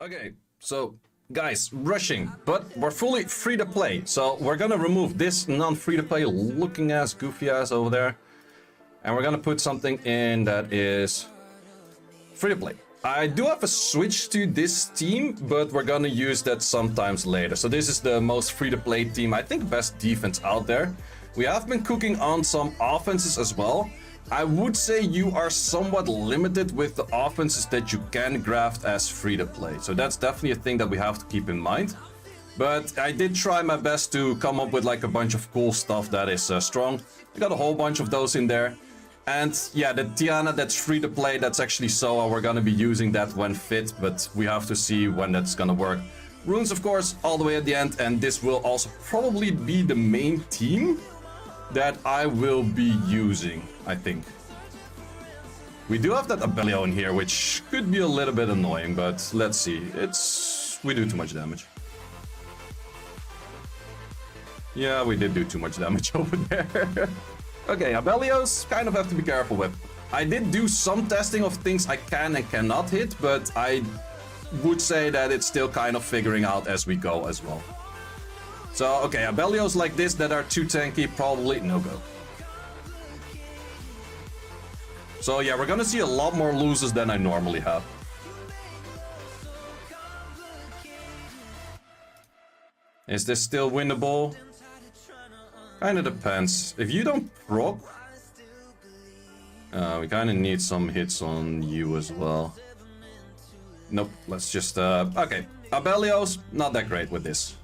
Okay, so guys, rushing, but we're fully free to play. So we're gonna remove this non-free to play looking ass, goofy ass over there. And we're gonna put something in that is free to play. I do have a switch to this team, but we're gonna use that sometimes later. So this is the most free to play team, I think best defense out there. We have been cooking on some offenses as well. I would say you are somewhat limited with the offenses that you can graft as free to play. So that's definitely a thing that we have to keep in mind. But I did try my best to come up with like a bunch of cool stuff that is strong. I got a whole bunch of those in there. And yeah, the Tiana that's free to play, that's actually Soa. We're gonna be using that when fit, but we have to see when that's gonna work. Runes, of course, all the way at the end. And this will also probably be the main team that I will be using, I think. We do have that Abellio in here, which could be a little bit annoying, but let's see. We do too much damage. Yeah, we did do too much damage over there. Okay, Abellios, kind of have to be careful with. I did do some testing of things I can and cannot hit, but I would say that it's still kind of figuring out as we go as well. So, okay, Abellios like this that are too tanky, probably no-go. So yeah, we're gonna see a lot more losers than I normally have. Is this still winnable? Kinda depends. If you don't proc, we kinda need some hits on you as well. Nope, let's just, okay. Abellios, not that great with this.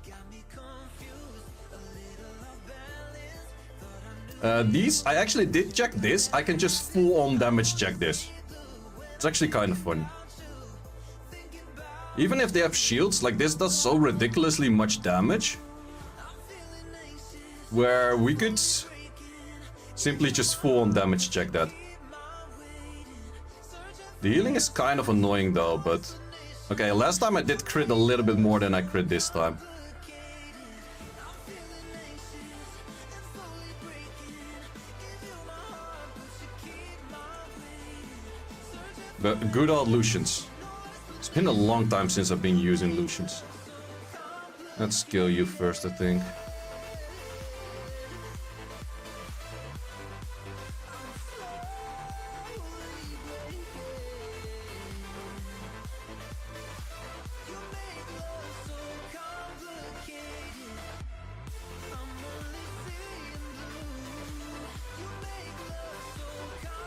These, I actually did check this. I can just full-on damage check this. It's actually kind of funny. Even if they have shields, like this does so ridiculously much damage. Where we could simply just full-on damage check that. The healing is kind of annoying though, but... Okay, last time I did crit a little bit more than I crit this time. But good old Lucians. It's been a long time since I've been using Lucians. Let's kill you first, I think.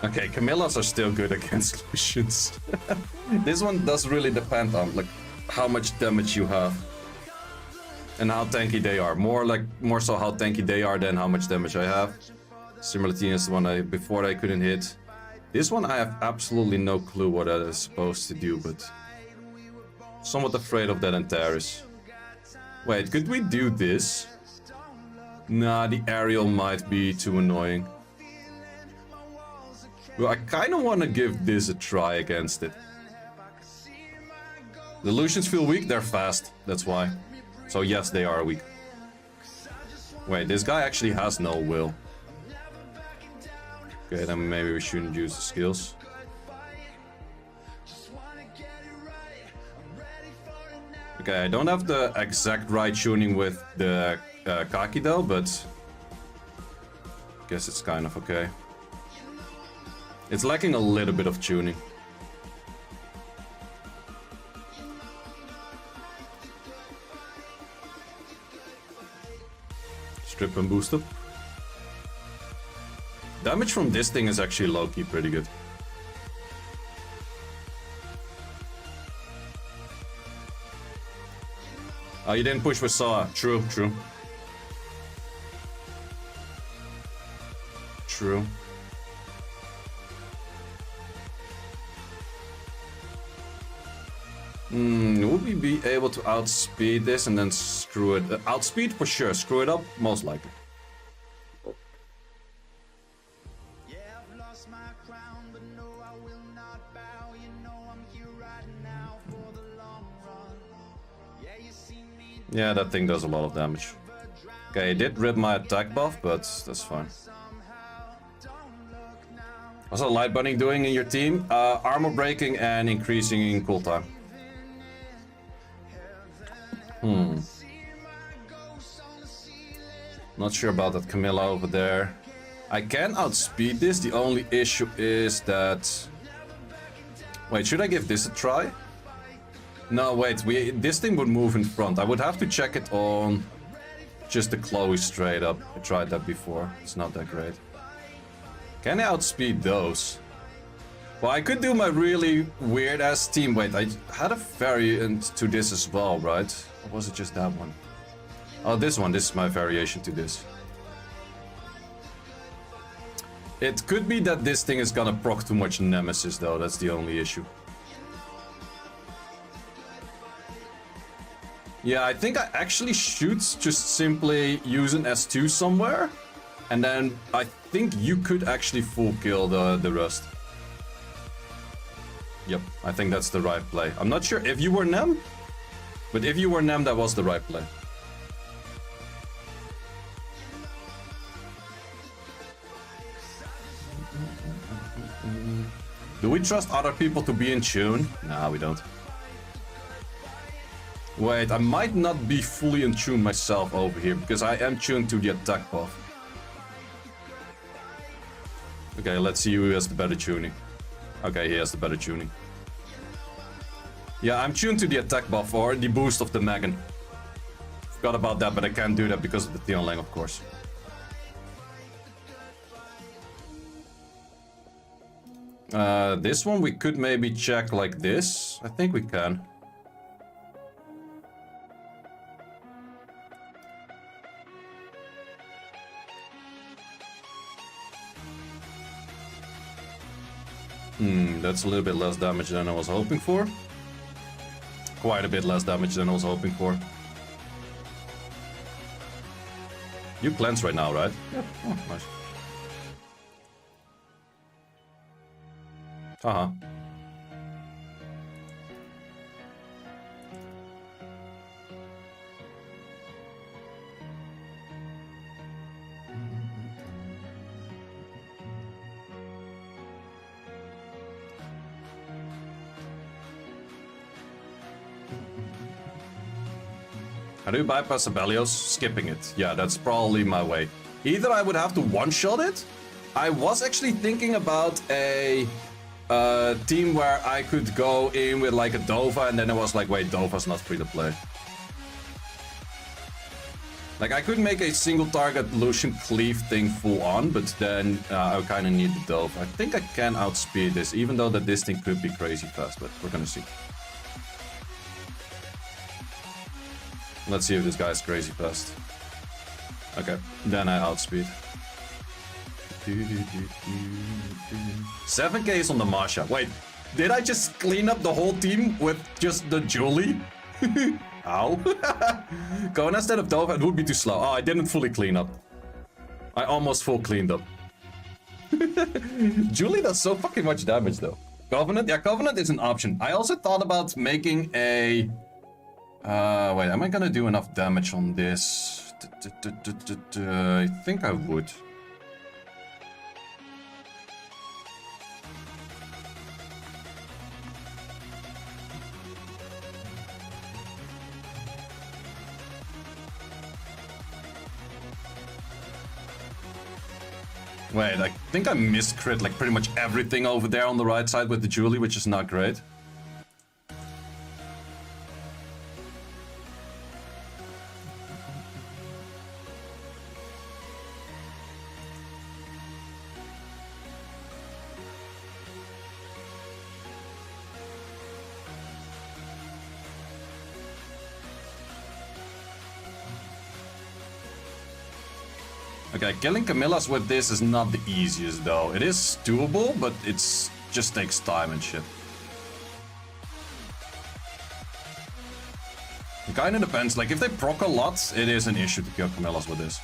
Okay, Camillas are still good against Lucians. This one does really depend on like how much damage you have and how tanky they are. More so how tanky they are than how much damage I have. Similar to the one before I couldn't hit. This one I have absolutely no clue what that is supposed to do, but somewhat afraid of that Antares. Wait, could we do this? Nah, the aerial might be too annoying. Well, I kind of want to give this a try against it. The Lucians feel weak, they're fast, that's why. So yes, they are weak. Wait, this guy actually has no will. Okay, then maybe we shouldn't use the skills. Okay, I don't have the exact right tuning with the Kaki though, but... guess it's kind of okay. It's lacking a little bit of tuning. Strip and boost up. Damage from this thing is actually low-key pretty good. Oh, you didn't push with Saw. True, true. True. Would we be able to outspeed this and then screw it? Outspeed for sure, screw it up most likely. Yeah, that thing does a lot of damage. Okay, it did rip my attack buff, but that's fine. What's Light Bunny doing in your team? Armor breaking and increasing in cooltime. Not sure about that Camilla over there. I can outspeed this. The only issue is that... Wait, should I give this a try? No, wait. This thing would move in front. I would have to check it on just the Chloe straight up. I tried that before. It's not that great. Can I outspeed those? Well, I could do my really weird-ass team. Wait, I had a variant to this as well, right? Or was it just that one? Oh, this one. This is my variation to this. It could be that this thing is gonna proc too much Nemesis, though. That's the only issue. Yeah, I think I actually should just simply use an S2 somewhere. And then I think you could actually full kill the rest. Yep, I think that's the right play. I'm not sure if you were Nem, but if you were Nem, that was the right play. Do we trust other people to be in tune? Nah, we don't. Wait, I might not be fully in tune myself over here, because I am tuned to the attack buff. Okay, let's see who has the better tuning. Okay, he has the better tuning. Yeah, I'm tuned to the attack buff or the boost of the Megan. Forgot about that, but I can't do that because of the Theon Lang, of course. This one we could maybe check like this. I think we can. That's a little bit less damage than I was hoping for. Quite a bit less damage than I was hoping for. You cleanse right now, right? Yeah. Oh, nice. Uh-huh. How do you bypass Abelios? Skipping it. Yeah, that's probably my way. Either I would have to one-shot it. I was actually thinking about a team where I could go in with like a Dova, and then I was like, wait, Dova's not free to play. Like, I could make a single target Lucian cleave thing full on, but then I kind of need the Dova. I think I can outspeed this, even though that this thing could be crazy fast, but we're gonna see. Let's see if this guy's crazy fast. Okay, then I outspeed. 7k is on the Masha. Wait, did I just clean up the whole team with just the Julie? Ow. Going instead of Dova, it would be too slow. Oh, I didn't fully clean up. I almost full cleaned up. Julie does so fucking much damage though. Covenant? Yeah, Covenant is an option. I also thought about making a... wait, am I gonna do enough damage on this? I think I would. Wait, I think I miscrit like pretty much everything over there on the right side with the Julie, which is not great. Okay, killing Camillas with this is not the easiest though. It is doable, but it's just takes time and shit. It kinda depends, like if they proc a lot, it is an issue to kill Camillas with this.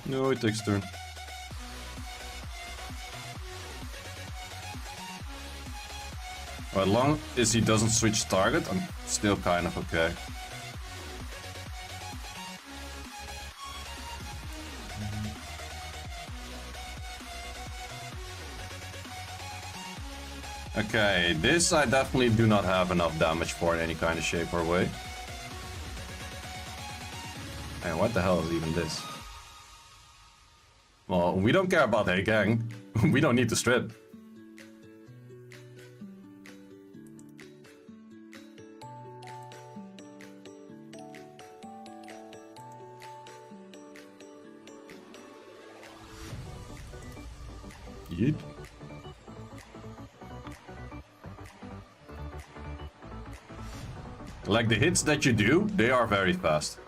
No, it takes turn. As long as he doesn't switch target, I'm still kind of okay. Okay, this I definitely do not have enough damage for in any kind of shape or way. And what the hell is even this? Well, we don't care about Hey Gang. We don't need to strip. Yeet. Like the hits that you do, they are very fast.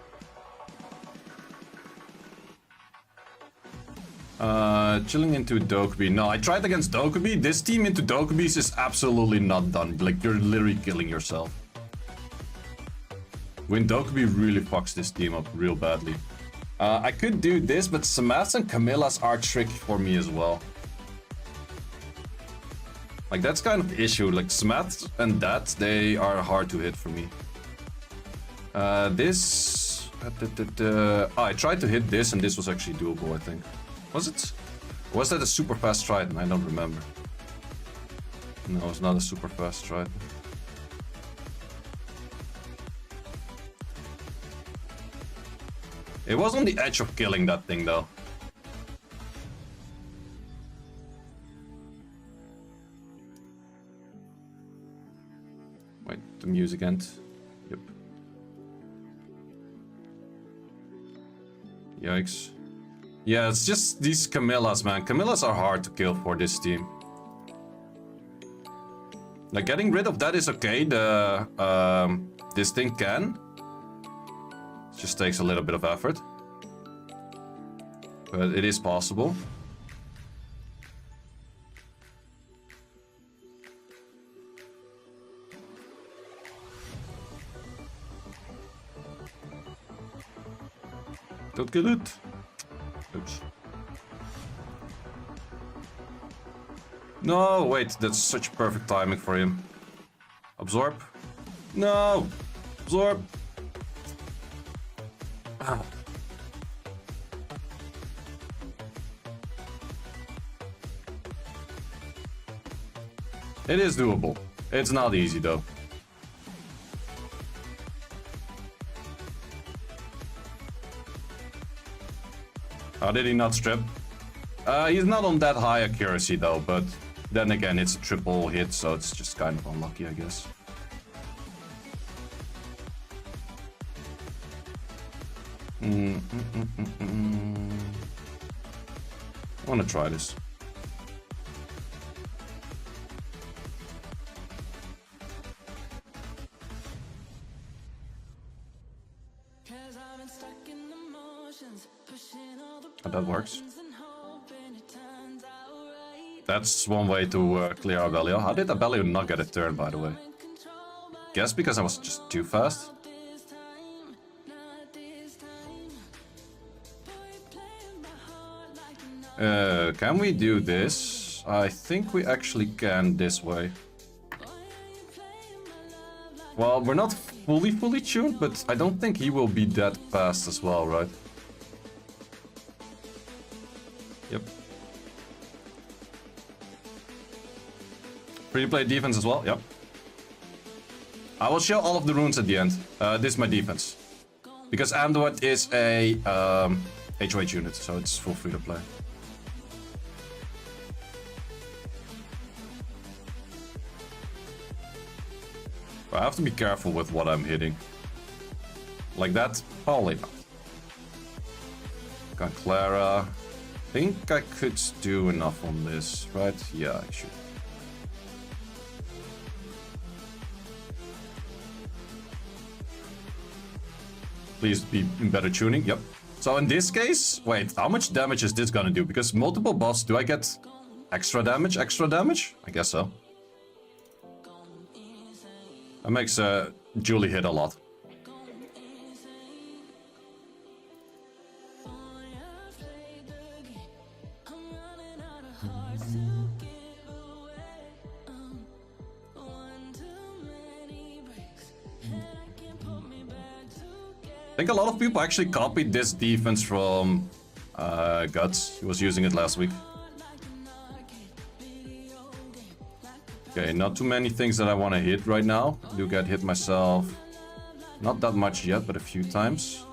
Chilling into Dokubi. No, I tried against Dokubi. This team into Dokubis is absolutely not done. Like, you're literally killing yourself. Win Dokubi really fucks this team up real badly. I could do this, but Samaths and Camillas are tricky for me as well. Like, that's kind of the issue. Like, Samaths and that, they are hard to hit for me. This... Oh, I tried to hit this, and this was actually doable, I think. Was it? Or was that a super fast Trident? I don't remember. No, it's not a super fast Trident. It was on the edge of killing that thing, though. Wait, the music end. Yep. Yikes. Yeah, it's just these Camillas, man. Camillas are hard to kill for this team. Like, getting rid of that is okay. This thing can. It just takes a little bit of effort. But it is possible. Don't kill it. Oops. No, wait, that's such perfect timing for him. Absorb. No! Absorb! Ah. It is doable. It's not easy though. How did he not strip? He's not on that high accuracy though, but then again, it's a triple hit, so it's just kind of unlucky, I guess. I wanna try this. Oh, that works. That's one way to clear Abelio. How did Abelio not get a turn, by the way? Guess because I was just too fast? Can we do this? I think we actually can this way. Well, we're not fully tuned, but I don't think he will be that fast as well, right? Yep. Free-to-play defense as well, yep. I will show all of the runes at the end. This is my defense. Because Amduat is a HOH unit, so it's full free-to-play. I have to be careful with what I'm hitting. Like that? Probably not. Got Clara. Think I could do enough on this, right? Yeah, I should. Please be in better tuning. Yep. So in this case, wait, how much damage is this gonna do? Because multiple buffs, do I get extra damage? Extra damage? I guess so. That makes Julie hit a lot. I think a lot of people actually copied this defense from Guts. He was using it last week. Okay, not too many things that I want to hit right now. I do get hit myself. Not that much yet, but a few times.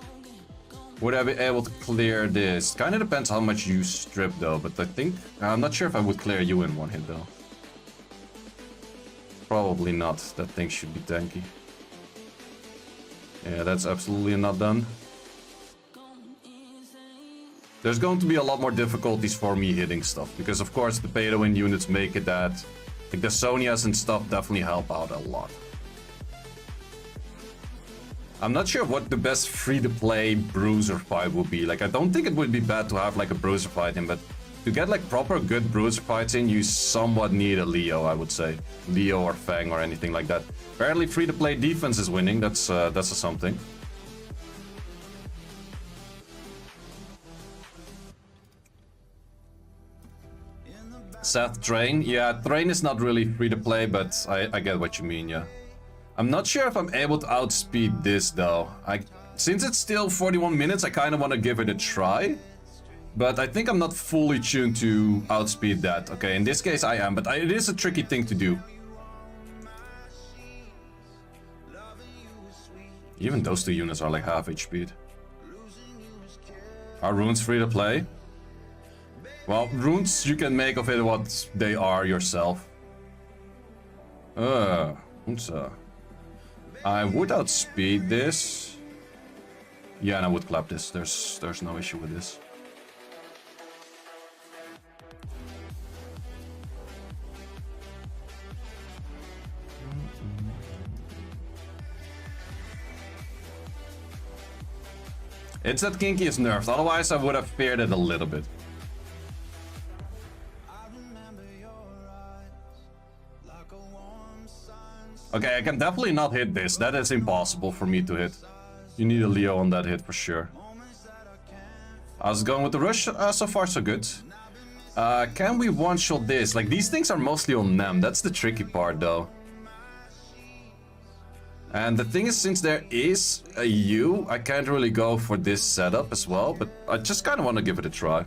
Would I be able to clear this? Kind of depends how much you strip though, but I think... I'm not sure if I would clear you in one hit though. Probably not. That thing should be tanky. Yeah, that's absolutely not done. There's going to be a lot more difficulties for me hitting stuff, because of course the pay-to-win units make it that... Like the Sonias and stuff definitely help out a lot. I'm not sure what the best free-to-play bruiser fight would be. Like, I don't think it would be bad to have like a bruiser fight in, but to get like proper good bruiser fights in, you somewhat need a Leo, I would say. Leo or Fang or anything like that. Apparently free-to-play defense is winning, that's a something. Seth Train, yeah, Train is not really free-to-play, but I get what you mean, yeah. I'm not sure if I'm able to outspeed this though. Since it's still 41 minutes, I kind of want to give it a try. But I think I'm not fully tuned to outspeed that. Okay, in this case I am, but it is a tricky thing to do. Even those two units are like half HP. Are runes free to play? Well, runes you can make of it what they are yourself. I would outspeed this. Yeah, and I would clap this. There's no issue with this. It's that Kinky is nerfed, otherwise I would have feared it a little bit. Okay, I can definitely not hit this. That is impossible for me to hit. You need a Leo on that hit for sure. How's it going with the rush? So far so good. Can we one-shot this? Like, these things are mostly on Nem. That's the tricky part though. And the thing is, since there is a U, I can't really go for this setup as well. But I just kind of want to give it a try.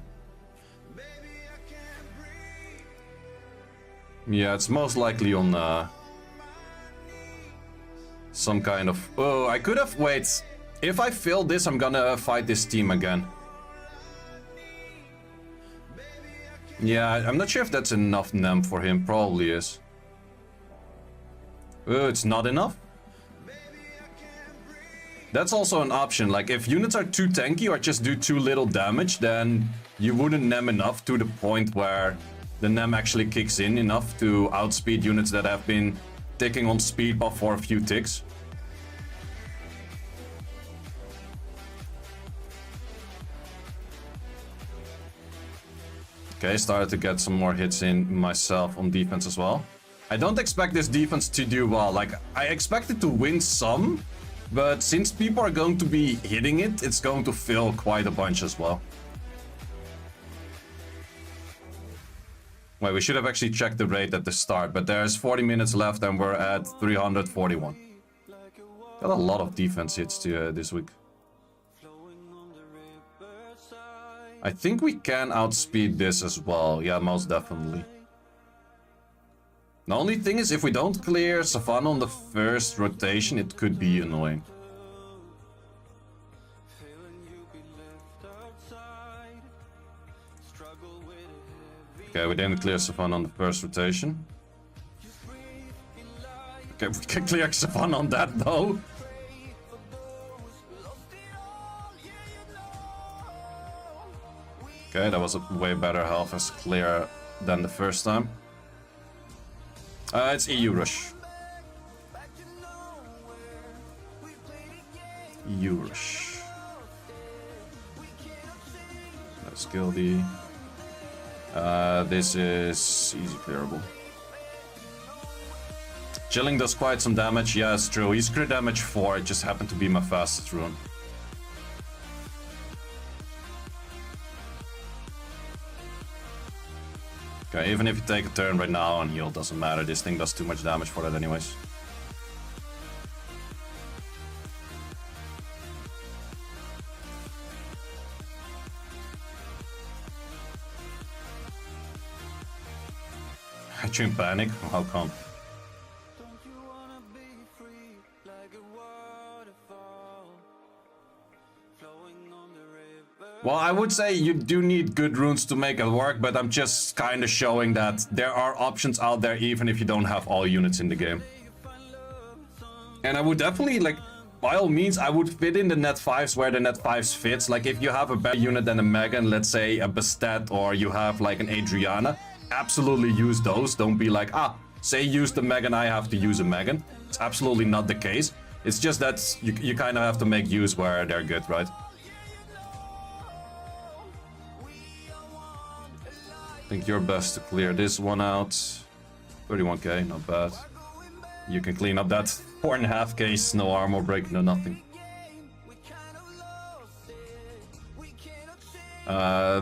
Yeah, it's most likely on... some kind of... Oh, I could have... Wait. If I fail this, I'm gonna fight this team again. Yeah, I'm not sure if that's enough Nem for him. Probably is. Oh, it's not enough? That's also an option. Like, if units are too tanky or just do too little damage, then you wouldn't Nem enough to the point where the Nem actually kicks in enough to outspeed units that have been... taking on speed buff for a few ticks. Okay, started to get some more hits in myself on defense as well. I don't expect this defense to do well. Like, I expect it to win some, but since people are going to be hitting it, it's going to fill quite a bunch as well. Wait, we should have actually checked the rate at the start, but there's 40 minutes left and we're at 341. Got a lot of defense hits this week. I think we can outspeed this as well. Yeah, most definitely. The only thing is, if we don't clear Savannah on the first rotation, it could be annoying. Okay, we didn't clear Savannah on the first rotation. Okay, we can clear Savannah on that though. Okay, that was a way better health as clear than the first time. It's EU rush. EU rush. Let's kill the... this is easy clearable. Chilling does quite some damage. Yeah, it's true. He's crit damage 4. It just happened to be my fastest rune. Okay, even if you take a turn right now and heal, doesn't matter. This thing does too much damage for that anyways. I shouldn't panic. How come? Well, I would say you do need good runes to make it work, but I'm just kind of showing that there are options out there even if you don't have all units in the game. And I would definitely, like, by all means, I would fit in the net 5s where the net 5s fits. Like, if you have a better unit than a Megan, let's say a Bastet, or you have, like, an Adriana, absolutely use those. Don't be like, say use the Megan, I have to use a Megan. It's absolutely not the case. It's just that you kind of have to make use where they're good, right? I think you're best to clear this one out. 31k, not bad. You can clean up that 4.5k, no armor break, no nothing.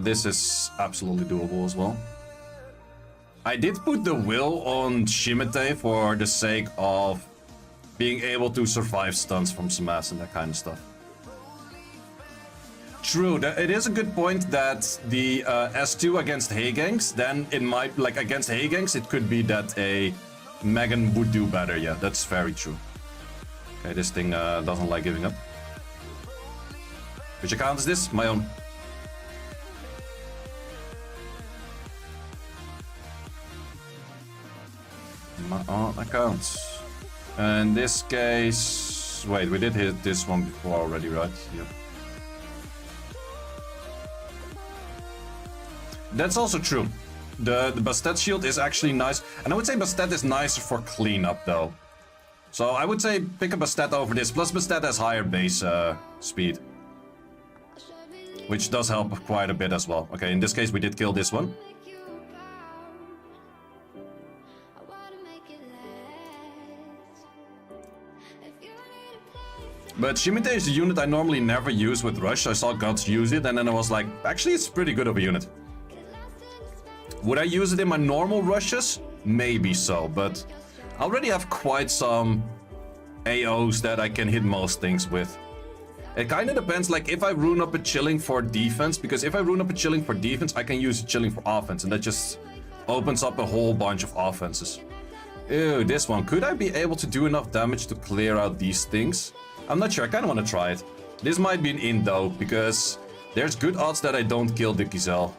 This is absolutely doable as well. I did put the will on Shimete for the sake of being able to survive stuns from Smash and that kind of stuff. True, it is a good point that the S2 against Heigangs, then it might, like against Heigangs, it could be that a Megan would do better. Yeah, that's very true. Okay, this thing doesn't like giving up. Which account is this? My own. My own account. In this case... Wait, we did hit this one before already, right? Yep. That's also true. The Bastet shield is actually nice. And I would say Bastet is nicer for cleanup, though. So I would say pick a Bastet over this. Plus Bastet has higher base speed. Which does help quite a bit as well. Okay, in this case we did kill this one. But Shimite is a unit I normally never use with Rush. I saw Guts use it and then I was like, actually it's pretty good of a unit. Would I use it in my normal rushes? Maybe so, but I already have quite some AOs that I can hit most things with. It kind of depends, like if I rune up a chilling for defense, because if I rune up a chilling for defense, I can use a chilling for offense, and that just opens up a whole bunch of offenses. Ew, this one. Could I be able to do enough damage to clear out these things? I'm not sure, I kind of want to try it. This might be an in though, because there's good odds that I don't kill the Giselle.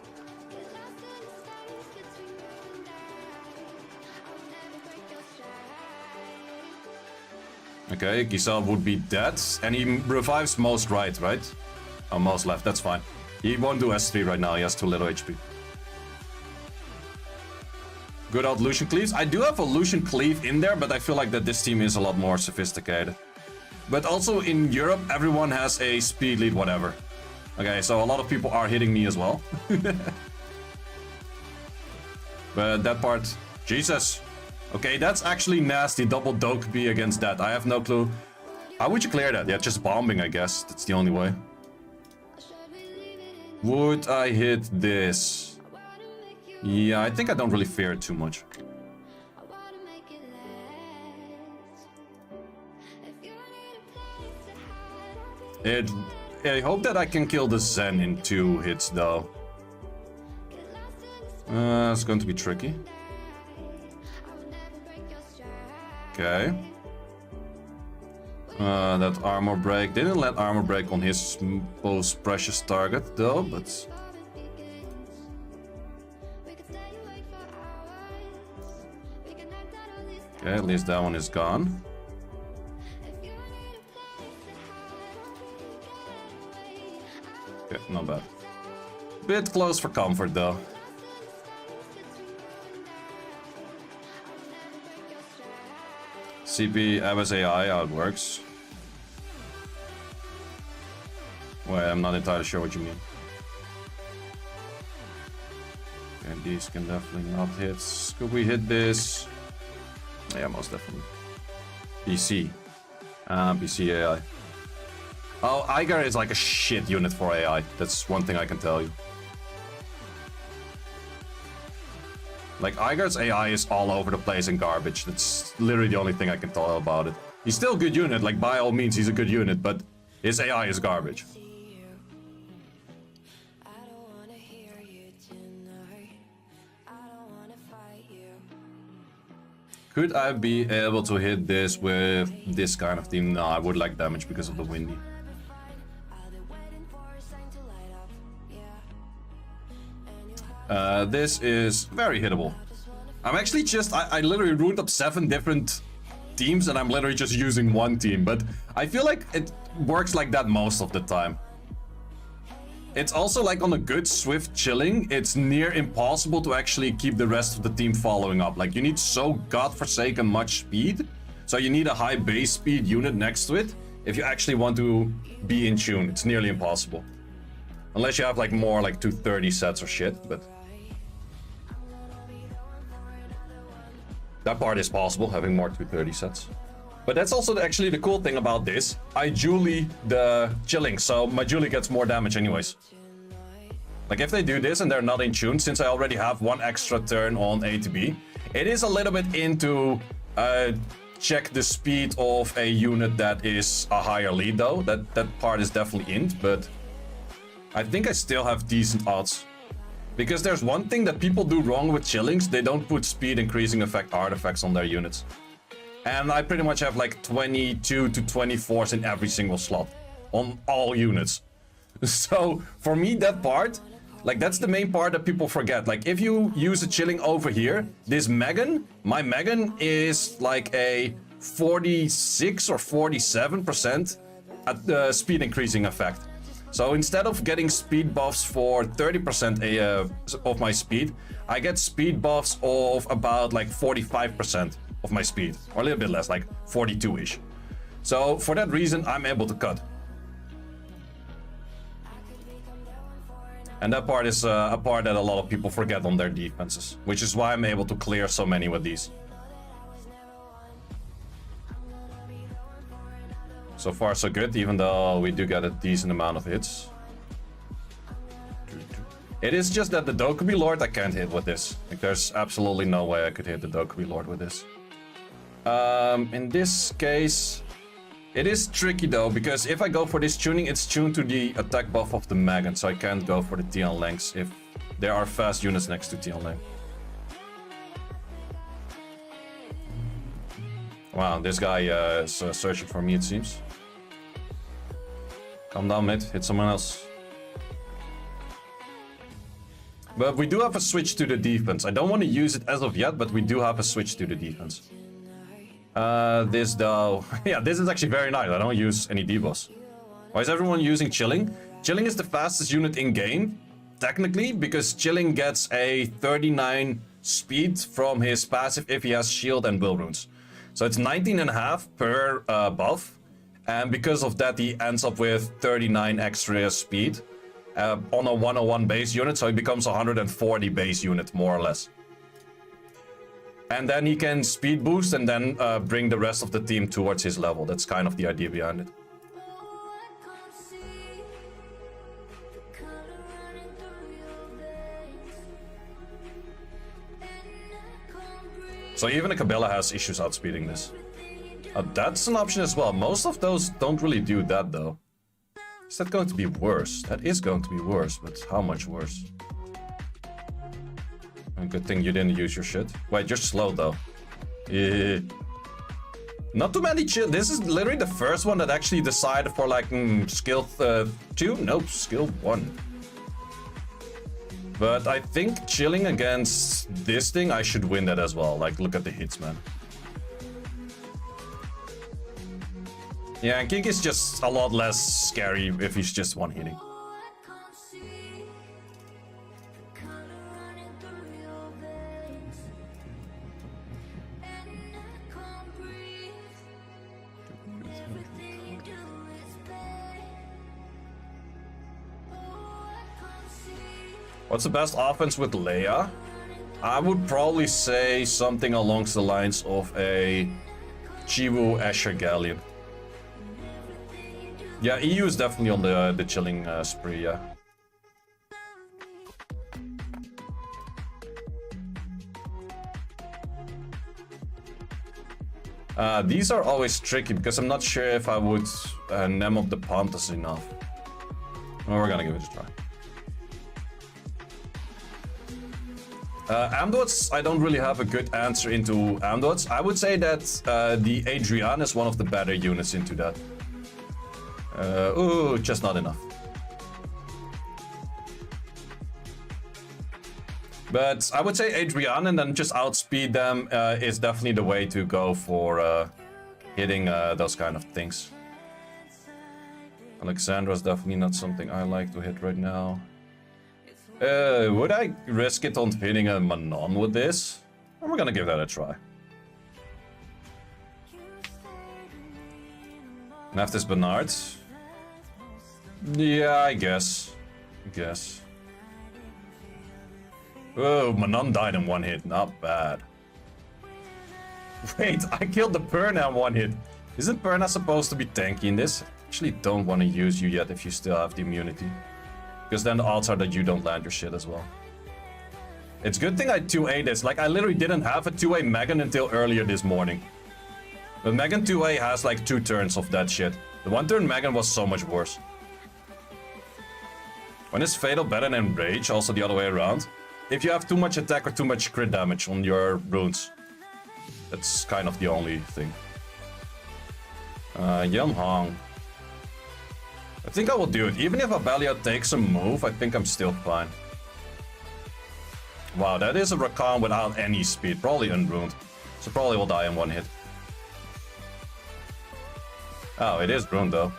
Okay, Giselle would be dead, and he revives most right? Oh, most left, that's fine. He won't do S3 right now, he has too little HP. Good old Lucian Cleaves. I do have a Lucian Cleave in there, but I feel like that this team is a lot more sophisticated. But also in Europe, everyone has a speed lead whatever. Okay, so a lot of people are hitting me as well. But that part... Jesus! Okay, that's actually nasty. Double Dokkaebi against that. I have no clue. How would you clear that? Yeah, just bombing, I guess. That's the only way. Would I hit this? Yeah, I think I don't really fear it too much. I hope that I can kill the Zen in 2 hits, though. It's going to be tricky. Okay. That armor break. Didn't let armor break on his most precious target, though, but... Okay, at least that one is gone. Okay, not bad. Bit close for comfort, though. CP, AI, how it works. Wait, I'm not entirely sure what you mean. Okay, these can definitely not hit. Could we hit this? Yeah, most definitely. BC. BC AI. Oh, Igar is like a shit unit for AI. That's one thing I can tell you. Like, Igar's AI is all over the place and garbage. That's literally the only thing I can tell about it. He's still a good unit, like, by all means, he's a good unit, but his AI is garbage. Could I be able to hit this with this kind of team? No, I would like damage because of the windy. This is very hittable. I'm actually just... I literally ruined up 7 different teams and I'm literally just using one team. But I feel like it works like that most of the time. It's also like on a good swift chilling, it's near impossible to actually keep the rest of the team following up. Like you need so godforsaken much speed. So you need a high base speed unit next to it. If you actually want to be in tune, it's nearly impossible. Unless you have like more like 230 sets or shit, but... that part is possible, having more 230 sets. But that's also actually the cool thing about this. I Julie the chilling, so my Julie gets more damage anyways. Like if they do this and they're not in tune, since I already have 1 extra turn on A to B, it is a little bit into check the speed of a unit that is a higher lead though. That part is definitely int, but I think I still have decent odds. Because there's one thing that people do wrong with chillings, they don't put speed increasing effect artifacts on their units. And I pretty much have like 22 to 24s in every single slot on all units. So for me, that part, like that's the main part that people forget. Like if you use a chilling over here, this Megan, my Megan is like a 46 or 47% at the speed increasing effect. So instead of getting speed buffs for 30% of my speed, I get speed buffs of about like 45% of my speed, or a little bit less, like 42-ish. So for that reason, I'm able to cut. And that part is a part that a lot of people forget on their defenses, which is why I'm able to clear so many with these. So far so good, even though we do get a decent amount of hits. It is just that the Dokubi Lord I can't hit with this. Like there's absolutely no way I could hit the Dokubi Lord with this. In this case, it is tricky though, because if I go for this tuning, it's tuned to the attack buff of the Megan, so I can't go for the Tian lengths if there are fast units next to Tian length. Wow, this guy is searching for me, it seems. Calm down, mid. Hit someone else. But we do have a switch to the defense. I don't want to use it as of yet, but we do have a switch to the defense. This though... yeah, this is actually very nice. I don't use any debuffs. Why is everyone using Chilling? Chilling is the fastest unit in game, technically, because Chilling gets a 39 speed from his passive if he has shield and will runes. So it's 19.5 per buff. And because of that, he ends up with 39 extra speed on a 101 base unit. So he becomes a 140 base unit, more or less. And then he can speed boost and then bring the rest of the team towards his level. That's kind of the idea behind it. So even a Cabela has issues outspeeding this. That's an option as well. Most of those don't really do that though. Is that going to be worse? That is going to be worse, but how much worse? Good thing you didn't use your shit. Wait, you're slow though. Yeah. Not too many chill. This is literally the first one that actually decided for like skill 2? Nope, skill 1. But I think chilling against this thing, I should win that as well. Like, look at the hits, man. Yeah, and King is just a lot less scary if he's just one hitting. What's the best offense with Leia? I would probably say something along the lines of a Chiwu Asher Galleon. Yeah, EU is definitely on the chilling spree, yeah. These are always tricky because I'm not sure if I would nem up the Pontus enough. Well, we're gonna give it a try. Amdots, I don't really have a good answer into Amdots. I would say that the Adrian is one of the better units into that. Ooh, just not enough. But I would say Adrian and then just outspeed them is definitely the way to go for hitting those kind of things. Alexandra's definitely not something I like to hit right now. Would I risk it on hitting a Manon with this? We're gonna give that a try. Naftis Bernard. Yeah, I guess. Oh, Manon died in one hit. Not bad. Wait, I killed the Perna in one hit. Isn't Perna supposed to be tanky in this? Actually, don't want to use you yet if you still have the immunity. Because then the odds are that you don't land your shit as well. It's good thing I 2A this. Like, I literally didn't have a 2A Megan until earlier this morning. But Megan 2A has like 2 turns of that shit. The 1 turn Megan was so much worse. When is Fatal better than Rage? Also the other way around. If you have too much attack or too much crit damage on your runes. That's kind of the only thing. Yan Hong. I think I will do it. Even if Abelia takes a move, I think I'm still fine. Wow, that is a Rakan without any speed. Probably unruined. So probably will die in one hit. Oh, it is ruined though.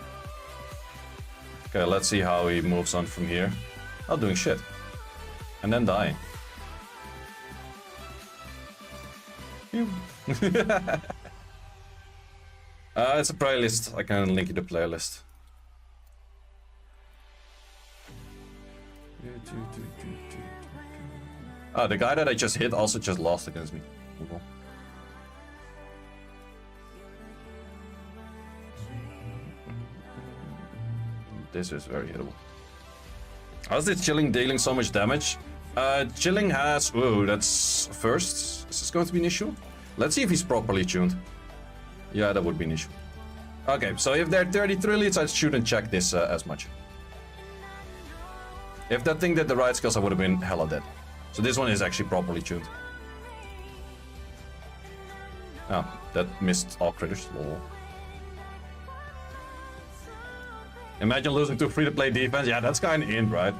Okay, let's see how he moves on from here. Oh, doing shit. And then dying. It's a playlist. I can link you the playlist. Oh, the guy that I just hit also just lost against me. Cool. This is very hittable. How's this Chilling dealing so much damage? Chilling has... Ooh, that's first. Is this going to be an issue? Let's see if he's properly tuned. Yeah, that would be an issue. Okay, so if they're 33 leads, I shouldn't check this as much. If that thing did the right skills, I would have been hella dead. So this one is actually properly tuned. Oh, that missed all critters. Lol. Imagine losing to free-to-play defense. Yeah, that's kind of in, right?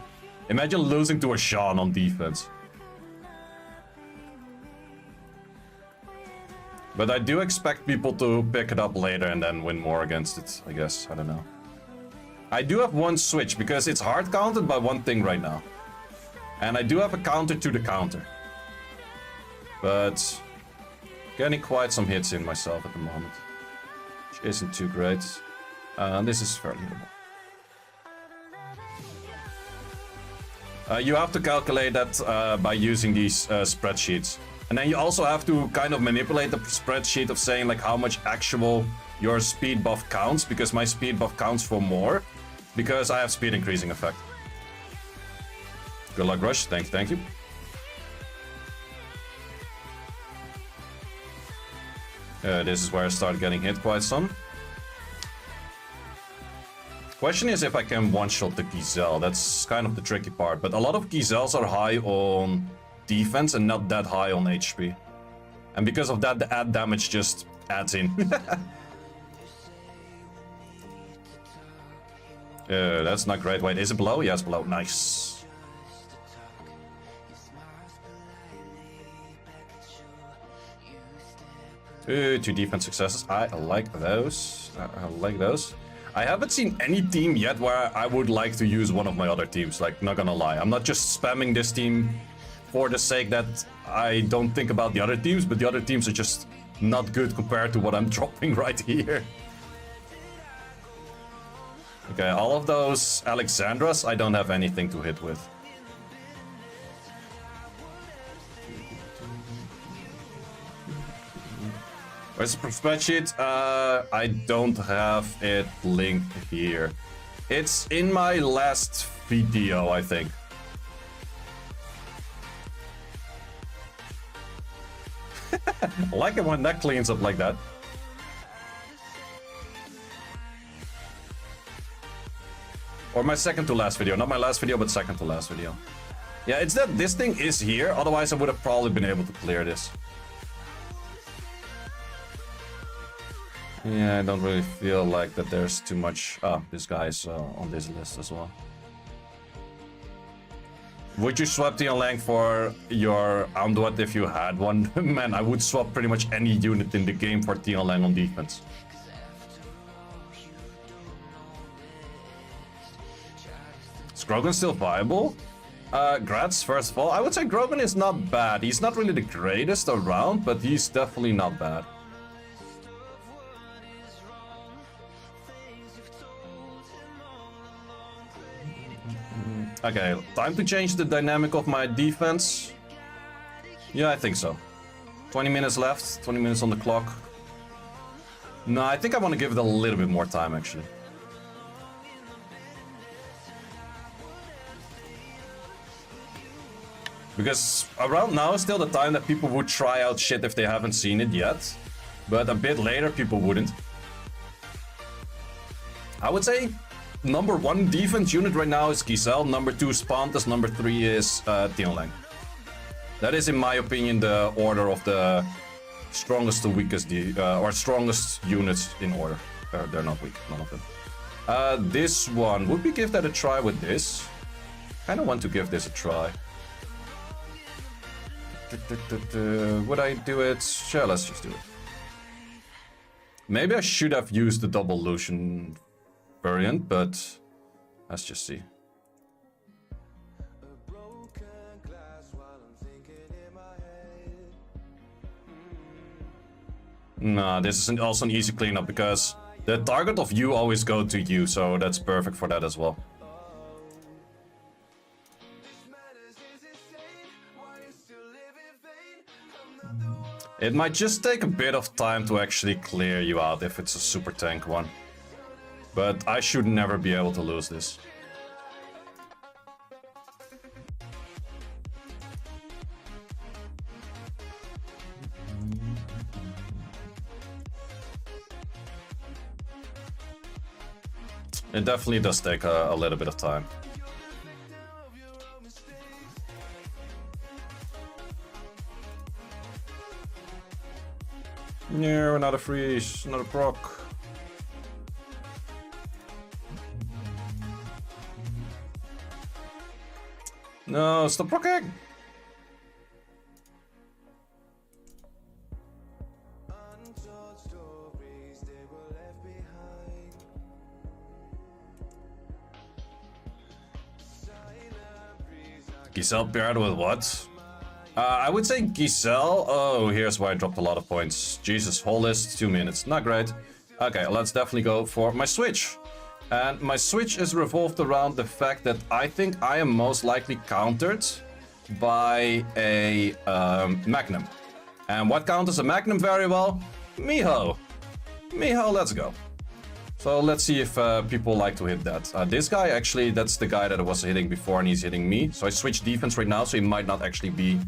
Imagine losing to a Sean on defense. But I do expect people to pick it up later and then win more against it, I guess. I don't know. I do have one switch because it's hard counted by one thing right now. And I do have a counter to the counter. But getting quite some hits in myself at the moment. Which isn't too great. This is fairly hittable. You have to calculate that by using these spreadsheets. And then you also have to kind of manipulate the spreadsheet of saying like how much actual your speed buff counts, because my speed buff counts for more, because I have speed increasing effect. Good luck, Rush. Thank you. This is where I start getting hit quite some. Question is if I can one-shot the Giselle. That's kind of the tricky part. But a lot of Giselles are high on defense and not that high on HP. And because of that, the add damage just adds in. That's not great. Wait, is it below? Yes, below. Nice. Two defense successes. I like those. I like those. I haven't seen any team yet where I would like to use one of my other teams, like, not gonna lie. I'm not just spamming this team for the sake that I don't think about the other teams, but the other teams are just not good compared to what I'm dropping right here. Okay, all of those Alexandras, I don't have anything to hit with. Where's the spreadsheet? I don't have it linked here. It's in my last video, I think. I like it when that cleans up like that. Or my second to last video. Not my last video, but second to last video. Yeah, it's that this thing is here. Otherwise, I would have probably been able to clear this. Yeah, I don't really feel like that there's too much... Ah, this guy is on this list as well. Would you swap Tion Lang for your Amduat if you had one? Man, I would swap pretty much any unit in the game for Tion Lang on defense. Is Grogan still viable? Gratz, first of all, I would say Grogan is not bad. He's not really the greatest around, but he's definitely not bad. Okay, time to change the dynamic of my defense. Yeah, I think so. 20 minutes left, 20 minutes on the clock. No, I think I want to give it a little bit more time, actually. Because around now is still the time that people would try out shit if they haven't seen it yet. But a bit later, people wouldn't. I would say number 1 defense unit right now is Giselle, number 2 is Pantas, number 3 is Tion Lang. That is, in my opinion, the order of the strongest to weakest, or strongest units in order. They're not weak, none of them. This one, would we give that a try with this? Kinda want to give this a try. Would I do it? Sure, let's just do it. Maybe I should have used the double Lucian variant, but let's just see. Nah, this is also an easy cleanup because the target of you always go to you, so that's perfect for that as well. It might just take a bit of time to actually clear you out if it's a super tank one. But I should never be able to lose this. It definitely does take a little bit of time. No, not a freeze, not a proc. No, stop procking! Giselle paired with what? I would say Giselle. Oh, here's why I dropped a lot of points. Jesus, whole list, 2 minutes. Not great. Okay, let's definitely go for my switch. And my switch is revolved around the fact that I think I am most likely countered by a Magnum. And what counters a Magnum very well? Miho. Miho, let's go. So let's see if people like to hit that. This guy, actually, that's the guy that I was hitting before and he's hitting me. So I switched defense right now, so he might not actually be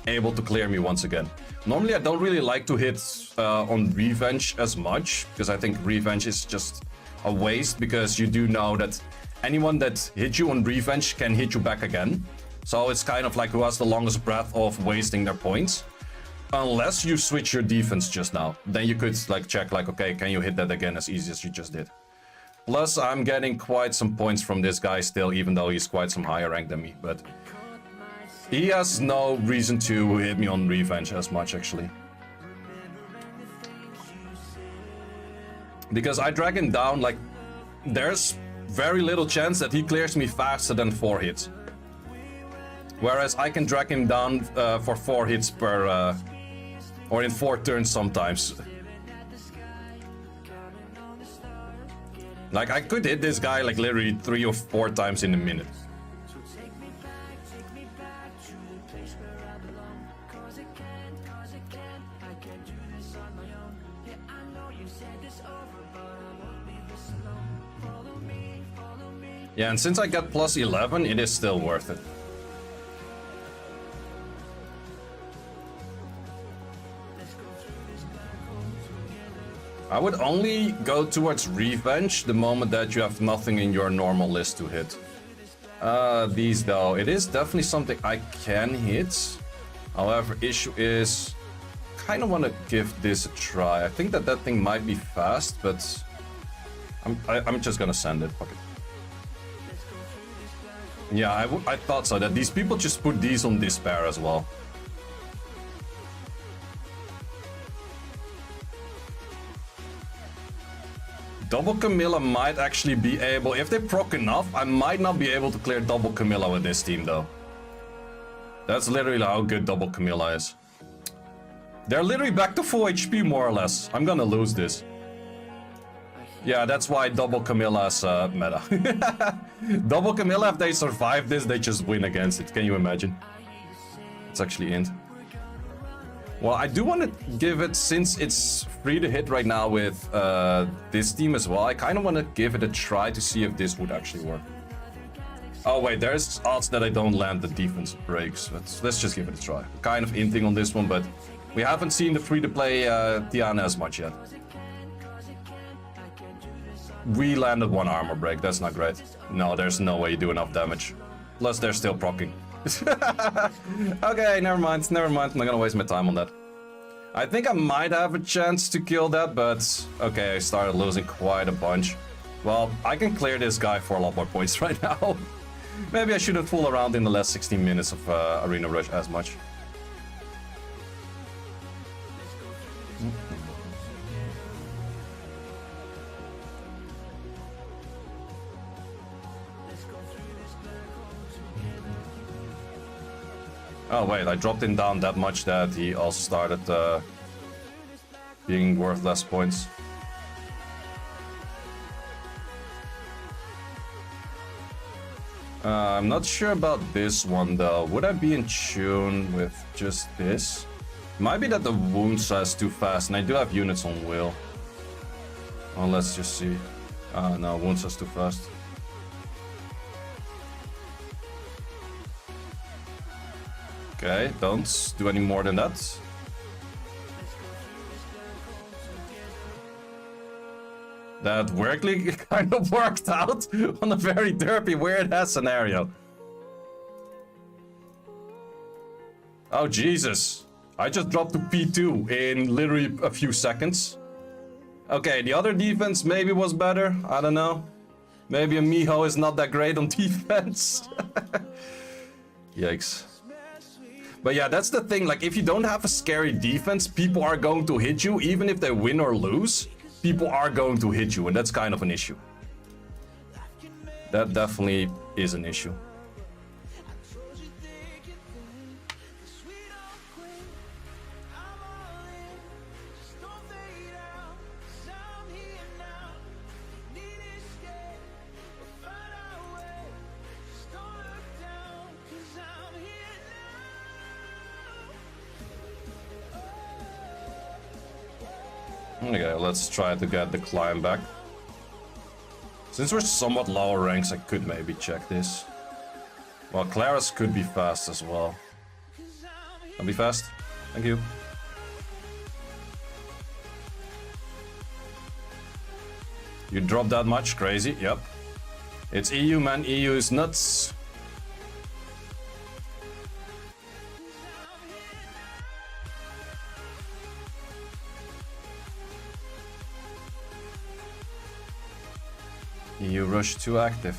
able to clear me once again. Normally, I don't really like to hit on revenge as much, because I think revenge is just a waste, because you do know that anyone that hits you on revenge can hit you back again. So it's kind of like who has the longest breath of wasting their points. Unless you switch your defense just now, then you could like check like, okay, can you hit that again as easy as you just did? Plus, I'm getting quite some points from this guy still, even though he's quite some higher rank than me. But he has no reason to hit me on revenge as much, actually. Because I drag him down, like, there's very little chance that he clears me faster than 4 hits. Whereas I can drag him down for 4 hits per... or in 4 turns sometimes. Like, I could hit this guy like literally 3 or 4 times in a minute. Yeah, and since I got plus 11, it is still worth it. I would only go towards revenge the moment that you have nothing in your normal list to hit. These though, it is definitely something I can hit. However, issue is, kind of want to give this a try. I think that that thing might be fast, but I'm just gonna send it. Okay. Yeah, I thought so, that these people just put these on despair as well. Double Camilla might actually be able, if they proc enough, I might not be able to clear Double Camilla with this team though. That's literally how good Double Camilla is. They're literally back to full HP more or less. I'm gonna lose this. Yeah, that's why Double Camilla's meta. Double Camilla, if they survive this, they just win against it. Can you imagine? It's actually int. Well, I do want to give it, since it's free to hit right now with this team as well, I kind of want to give it a try to see if this would actually work. Oh wait, there's odds that I don't land the defense breaks. Let's just give it a try. Kind of inting on this one, but we haven't seen the free-to-play Tiana as much yet. We landed one armor break, that's not great. No, there's no way you do enough damage. Plus they're still proccing. Okay, never mind, I'm not gonna waste my time on that. I think I might have a chance to kill that, but okay, I started losing quite a bunch. Well, I can clear this guy for a lot more points right now. Maybe I shouldn't fool around in the last 16 minutes of Arena Rush as much. Oh wait, I dropped him down that much that he also started being worth less points. I'm not sure about this one though. Would I be in tune with just this? Might be that the wound size is too fast, and I do have units on will. Oh, let's just see. No, wound size too fast. Okay, don't do any more than that. That weirdly kind of worked out on a very derpy, weird-ass scenario. Oh, Jesus. I just dropped to P2 in literally a few seconds. Okay, the other defense maybe was better. I don't know. Maybe a Miho is not that great on defense. Yikes. But yeah, that's the thing. Like, if you don't have a scary defense, people are going to hit you. Even if they win or lose, people are going to hit you. And that's kind of an issue. That definitely is an issue. Okay, let's try to get the climb back. Since we're somewhat lower ranks, I could maybe check this. Well, Claris could be fast as well. I'll be fast. Thank you. You dropped that much? Crazy. Yep. It's EU, man. EU is nuts. EU rush too active.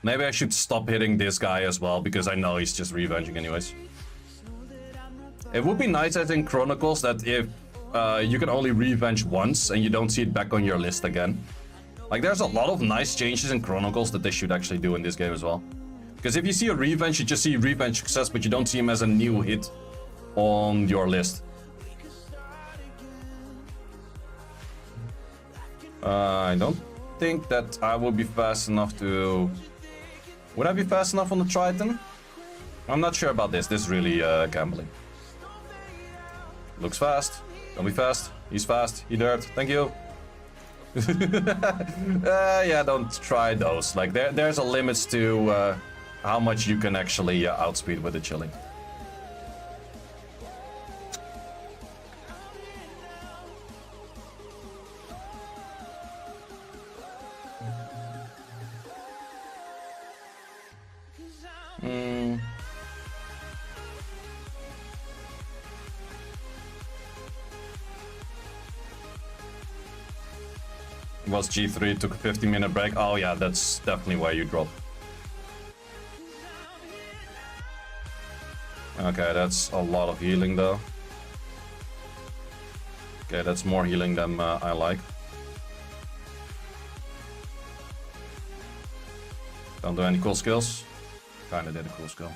Maybe I should stop hitting this guy as well, because I know he's just revenging anyways. It would be nice, I think, Chronicles, that if you can only revenge once and you don't see it back on your list again. Like, there's a lot of nice changes in Chronicles that they should actually do in this game as well. Because if you see a revenge, you just see revenge success, but you don't see him as a new hit on your list. I don't think that I will be fast enough to... Would I be fast enough on the Triton? I'm not sure about this. This is really gambling. Looks fast. Don't be fast. He's fast. He dirt. Thank you. Yeah, don't try those. Like, there's a limit to how much you can actually outspeed with the chilling. Was G3, took a 15-minute break. Oh yeah, that's definitely why you drop. Okay, that's a lot of healing though. Okay, that's more healing than I like. Don't do any cool skills. Kinda did a cool skill.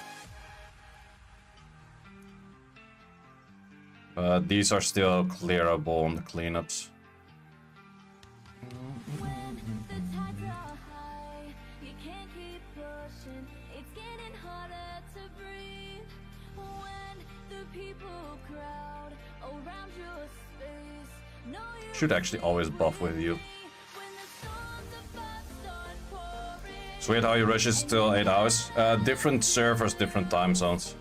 But these are still clearable on the cleanups. Should actually always buff with you. Sweet, how you rush is still 8 hours. Different servers, different time zones.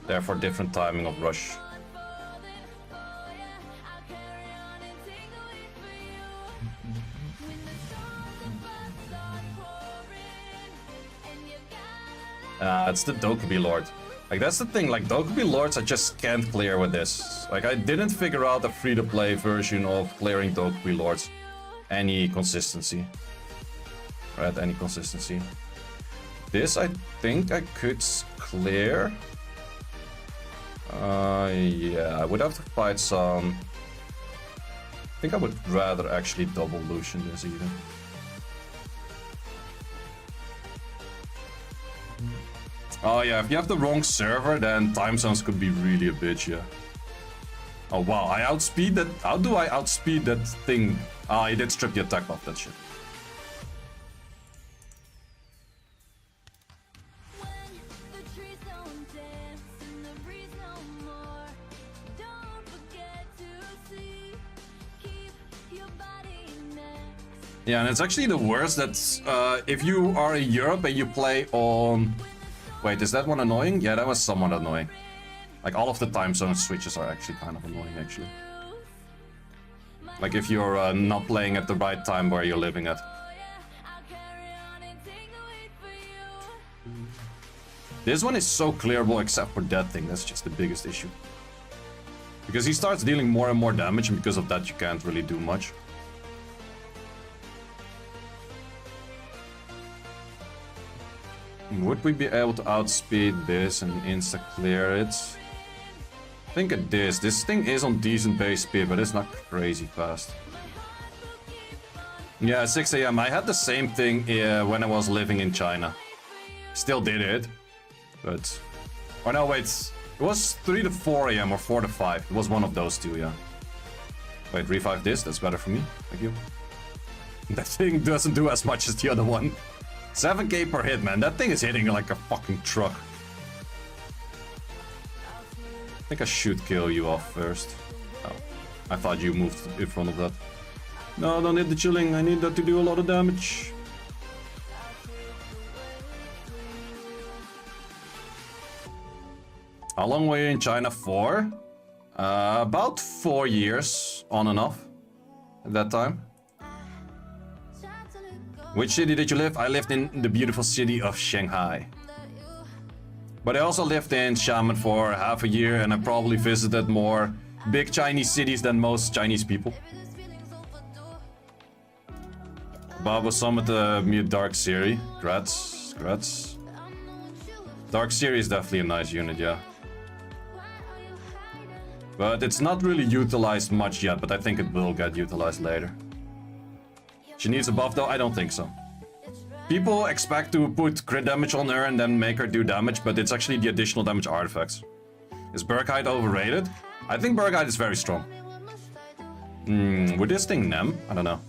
Therefore, different timing of rush. It's the Dokubi Lord. Like, that's the thing, like, Dokubi Lords I just can't clear with this. Like, I didn't figure out a free-to-play version of clearing Dokubi Lords. Any consistency. Right, any consistency. This, I think I could clear. Yeah, I would have to fight some... I think I would rather actually double Lucian this even. Oh yeah, if you have the wrong server, then time zones could be really a bitch, yeah. Oh wow, I outspeed that. How do I outspeed that thing? Ah, he did strip the attack buff, that shit. Yeah, and it's actually the worst that if you are in Europe and you play on... Wait, is that one annoying? Yeah, that was somewhat annoying. Like, all of the time zone switches are actually kind of annoying, actually. Like, if you're not playing at the right time where you're living at. This one is so clearable except for that thing, that's just the biggest issue. Because he starts dealing more and more damage, and because of that you can't really do much. Would we be able to outspeed this and insta-clear it? I think it is. This thing is on decent base speed, but it's not crazy fast. Yeah, 6 AM. I had the same thing when I was living in China. Still did it, but... Oh no, wait. It was 3 to 4 AM or 4 to 5. It was one of those two, yeah. Wait, revive this. That's better for me. Thank you. That thing doesn't do as much as the other one. 7k per hit, man. That thing is hitting like a fucking truck. I think I should kill you off first. Oh, I thought you moved in front of that. No, don't hit the chilling. I need that to do a lot of damage. How long were you in China for? About 4 years, on and off, at that time. Which city did you live? I lived in the beautiful city of Shanghai. But I also lived in Xiamen for half a year, and I probably visited more big Chinese cities than most Chinese people. Babo Summit, mute Dark Siri. Grats. Dark Siri is definitely a nice unit, yeah. But it's not really utilized much yet, but I think it will get utilized later. She needs a buff though? I don't think so. People expect to put crit damage on her and then make her do damage, but it's actually the additional damage artifacts. Is Berkheit overrated? I think Berkheit is very strong. Would this thing Nem? I don't know.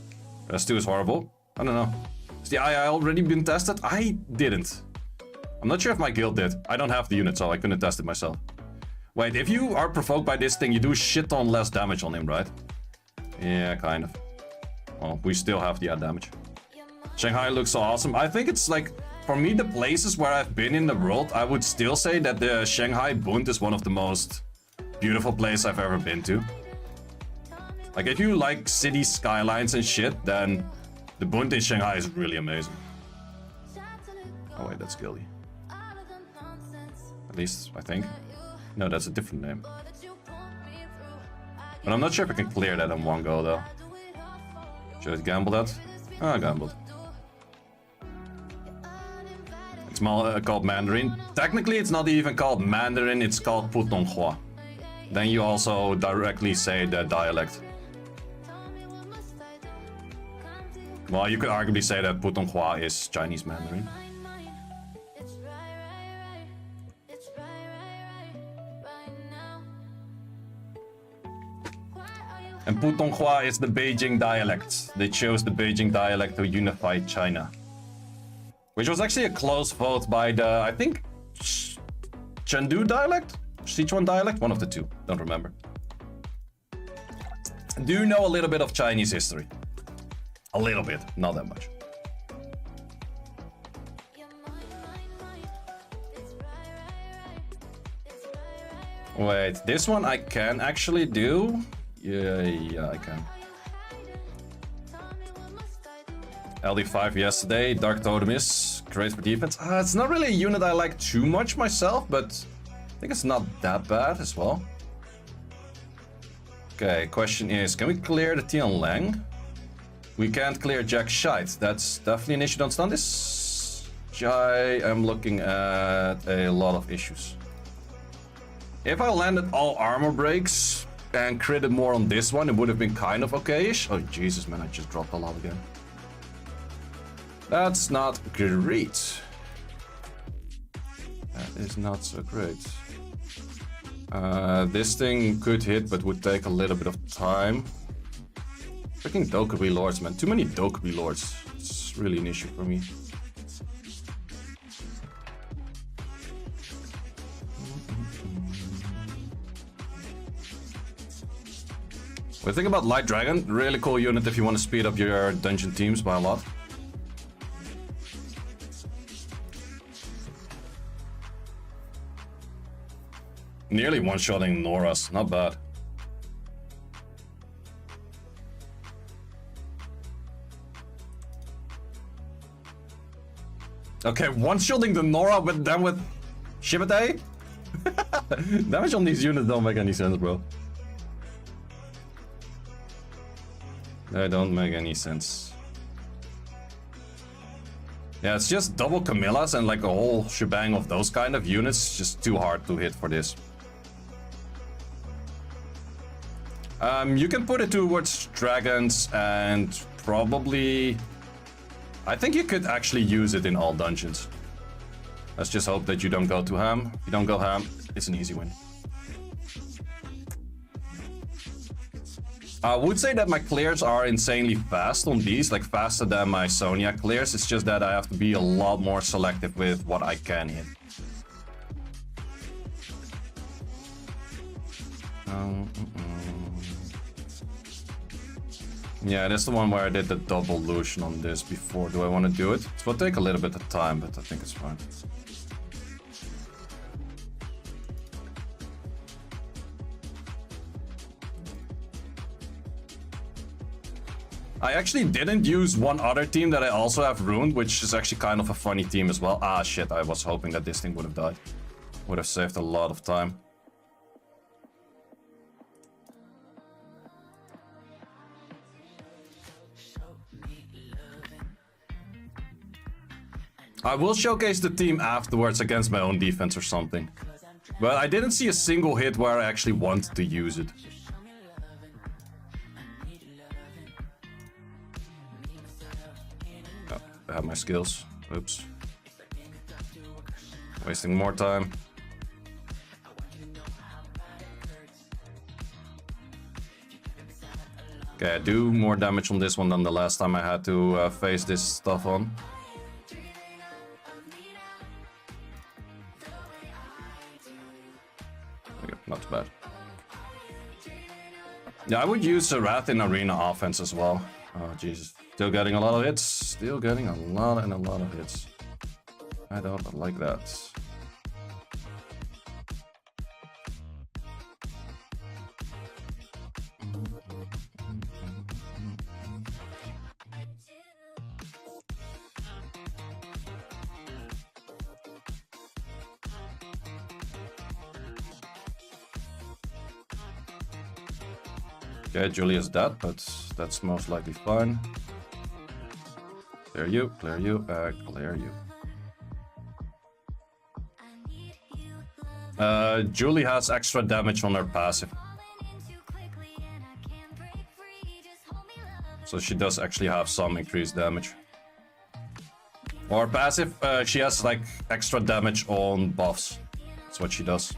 S2 is horrible. I don't know. Has the II already been tested? I didn't. I'm not sure if my guild did. I don't have the unit, so I couldn't test it myself. Wait, if you are provoked by this thing, you do shit ton less damage on him, right? Yeah, kind of. Well, we still have the damage. Shanghai looks so awesome. I think it's like, for me, the places where I've been in the world, I would still say that the Shanghai Bund is one of the most beautiful places I've ever been to. Like, if you like city skylines and shit, then the Bund in Shanghai is really amazing. Oh wait, that's Gilly. At least, I think. No, that's a different name. But I'm not sure if I can clear that in one go, though. Should I gamble that? Ah, I gambled. It's called Mandarin. Technically, it's not even called Mandarin, it's called Putonghua. Then you also directly say the dialect. Well, you could arguably say that Putonghua is Chinese Mandarin. And Putonghua is the Beijing dialect. They chose the Beijing dialect to unify China. Which was actually a close vote by the, I think, Chengdu dialect? Sichuan dialect? One of the two. Don't remember. Do know a little bit of Chinese history. A little bit, not that much. Wait, this one I can actually do? Yeah, I can. LD5 yesterday, Dark Totemis, great for defense. It's not really a unit I like too much myself, but I think it's not that bad as well. Okay, question is, can we clear the Tian Lang? We can't clear Jack Shite. That's definitely an issue. Don't stun this. I am looking at a lot of issues. If I landed all armor breaks and critted more on this one, it would have been kind of okay-ish. Oh, Jesus, man, I just dropped a lot again. That's not great. That is not so great. This thing could hit, but would take a little bit of time. Freaking Dokkaebi Lords, man. Too many Dokkaebi Lords. It's really an issue for me. Well, think about Light Dragon. Really cool unit if you want to speed up your dungeon teams by a lot. Nearly one-shotting Noras. Not bad. Okay, one-shotting the Nora with them with Shibate? Damage on these units don't make any sense, bro. They don't make any sense. Yeah, it's just double Camillas and like a whole shebang of those kind of units. Just too hard to hit for this. You can put it towards dragons and probably... I think you could actually use it in all dungeons. Let's just hope that you don't go too ham. If you don't go ham, it's an easy win. I would say that my clears are insanely fast on these, like faster than my Sonya clears. It's just that I have to be a lot more selective with what I can hit. Yeah, that's the one where I did the double Lucian on this before. Do I want to do it? It will take a little bit of time, but I think it's fine. I actually didn't use one other team that I also have ruined, which is actually kind of a funny team as well. Ah, shit, I was hoping that this thing would have died. Would have saved a lot of time. I will showcase the team afterwards against my own defense or something. But I didn't see a single hit where I actually wanted to use it. Oh, I have my skills. Oops. Wasting more time. Okay, I do more damage on this one than the last time I had to face this stuff on. Not too bad. Yeah, I would use a Wrath in arena offense as well. Oh, Jesus. Still getting a lot of hits. Still getting a lot of hits. I don't like that. Okay, Julie is dead, but that's most likely fine. Clear you, clear you, clear you. Julie has extra damage on her passive. So she does actually have some increased damage. Or passive, she has like extra damage on buffs. That's what she does.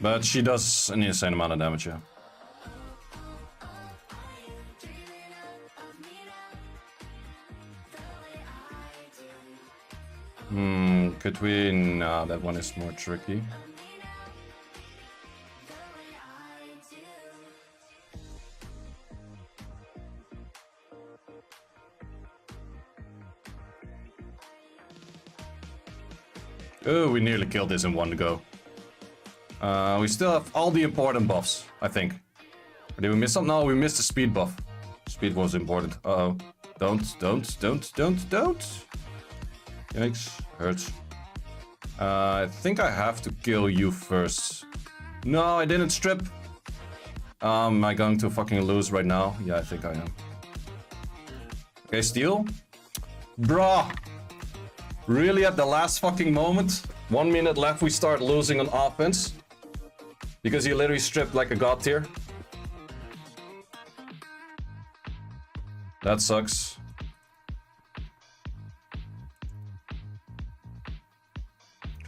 But she does an insane amount of damage, yeah. Could we? Nah, that one is more tricky. Oh, we nearly killed this in one go. We still have all the important buffs, I think. Or did we miss something? No, we missed the speed buff. Speed was important. Uh-oh. Don't. Yikes, hurts. I think I have to kill you first. No, I didn't strip. Am I going to fucking lose right now? Yeah, I think I am. Okay, steal. Bruh. Really at the last fucking moment? 1 minute left, we start losing on offense. Because he literally stripped like a god tier. That sucks.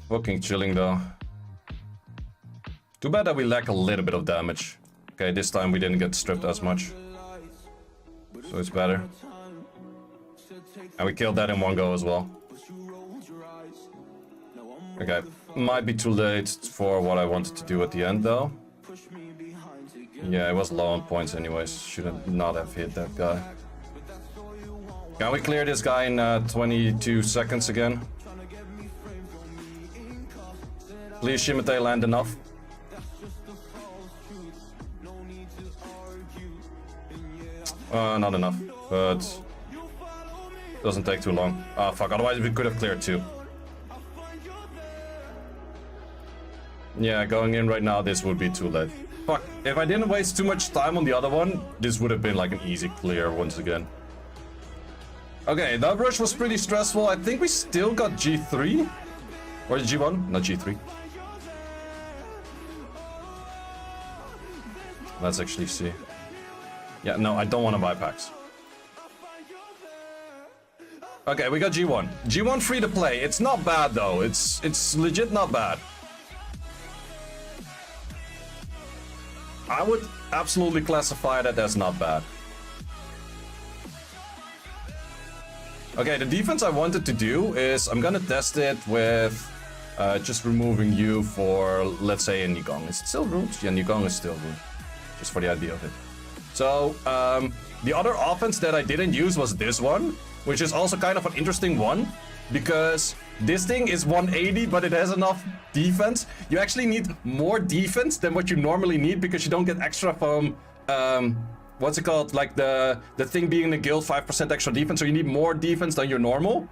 Fucking chilling though. Too bad that we lack a little bit of damage. Okay, this time we didn't get stripped as much. So it's better. And we killed that in one go as well. Okay, might be too late for what I wanted to do at the end though. Yeah, it was low on points anyways. Should not have hit that guy. Can we clear this guy in 22 seconds again? Please, Shimate, land enough. Not enough, but doesn't take too long. Ah, fuck, otherwise we could have cleared two. Yeah, going in right now, this would be too late. Fuck, if I didn't waste too much time on the other one, this would have been like an easy clear once again. Okay, that rush was pretty stressful. I think we still got G3. Or G1, not G3. Let's actually see. Yeah, no, I don't want to buy packs. Okay, we got G1. G1 free to play. It's not bad though. It's legit not bad. I would absolutely classify that as not bad. Okay, the defense I wanted to do is I'm gonna test it with just removing you for, let's say, a Nigong. Is it still root? Yeah, Nigong is still root. Just for the idea of it. So, the other offense that I didn't use was this one, which is also kind of an interesting one, because this thing is 180, but it has enough defense. You actually need more defense than what you normally need, because you don't get extra from, what's it called? Like the thing being in the guild, 5% extra defense, so you need more defense than your normal.